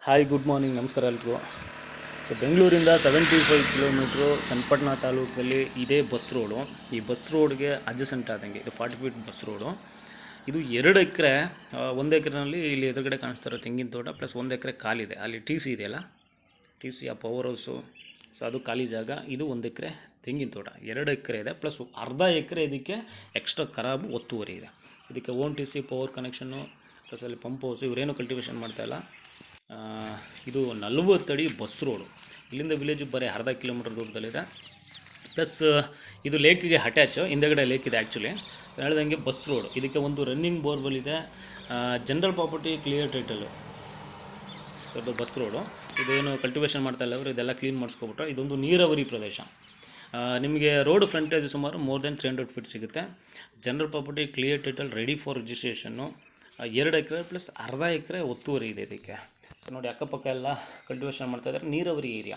Hi good morning, ನಮಸ್ಕಾರ ಎಲ್ರಿಗೂ. So ಬೆಂಗಳೂರಿಂದ 75 ಕಿಲೋಮೀಟ್ರು ಚನ್ನಪಟ್ಟಣ ತಾಲೂಕಲ್ಲಿ ಇದೇ ಬಸ್ ರೋಡು. ಈ ಬಸ್ ರೋಡ್ಗೆ ಅಡ್ಜಸೆಂಟ್ ಆದಂಗೆ ಇದು 40 ಫೀಟ್ ಬಸ್ ರೋಡು. ಇದು 2 ಎಕರೆ. 1 ಎಕರೆನಲ್ಲಿ ಇಲ್ಲಿ ಎದುರುಗಡೆ ಕಾಣಿಸ್ತಾ ಇರೋ ತೆಂಗಿನ ತೋಟ ಪ್ಲಸ್ 1 ಎಕರೆ ಕಾಲಿದೆ. ಅಲ್ಲಿ ಟಿ ಸಿ ಇದೆಯಲ್ಲ, ಟಿ ಸಿ ಆ ಪವರ್ ಹೌಸು, ಸೊ ಅದು ಖಾಲಿ ಜಾಗ. ಇದು 1 ಎಕರೆ ತೆಂಗಿನ ತೋಟ, 2 ಎಕರೆ ಇದೆ ಪ್ಲಸ್ ಅರ್ಧ ಎಕರೆ ಇದಕ್ಕೆ ಎಕ್ಸ್ಟ್ರಾ ಖರಾಬು ಒತ್ತುವರಿ ಇದೆ. ಇದಕ್ಕೆ own T C, power connection plus ಅಲ್ಲಿ ಪಂಪ್ ಹೌಸು. ಇವರೇನು ಕಲ್ಟಿವೇಷನ್ ಮಾಡ್ತಾಯಿಲ್ಲ. ಇದು 40 ಅಡಿ ಬಸ್ ರೋಡು. ಇಲ್ಲಿಂದ ವಿಲೇಜ್ ಬರೀ ಅರ್ಧ ಕಿಲೋಮೀಟರ್ ದೂರದಲ್ಲಿದೆ. ಪ್ಲಸ್ ಇದು ಲೇಕಿಗೆ ಅಟ್ಯಾಚು, ಹಿಂದೆಗಡೆ ಲೇಕ್ ಇದೆ. ಆ್ಯಕ್ಚುಲಿ ಹೇಳ್ದಂಗೆ ಬಸ್ ರೋಡು. ಇದಕ್ಕೆ ಒಂದು ರನ್ನಿಂಗ್ ಬೋರ್ವೆಲ್ ಇದೆ. General property clear title. So ಇದು ಬಸ್ ರೋಡು. ಇದೇನು ಕಲ್ಟಿವೇಷನ್ ಮಾಡ್ತಾಯಿಲ್ಲ ಅವರು, ಇದೆಲ್ಲ ಕ್ಲೀನ್ ಮಾಡಿಸ್ಕೊಬಿಟ್ರೆ ಇದೊಂದು ನೀರಾವರಿ ಪ್ರದೇಶ. ನಿಮಗೆ ರೋಡ್ ಫ್ರಂಟೇಜ್ ಸುಮಾರು ಮೋರ್ ದೆನ್ 300 ಫೀಟ್ ಸಿಗುತ್ತೆ. General property clear title ready for registration. 2 acre plus ಅರ್ಧ ಎಕರೆ ಒತ್ತುವರಿ ಇದೆ ಇದಕ್ಕೆ. ಸೊ ನೋಡಿ, ಅಕ್ಕಪಕ್ಕ ಎಲ್ಲ ಕಲ್ಟಿವೇಷನ್ ಮಾಡ್ತಾಯಿದ್ದಾರೆ. ನೀರಾವರಿ ಏರಿಯಾ.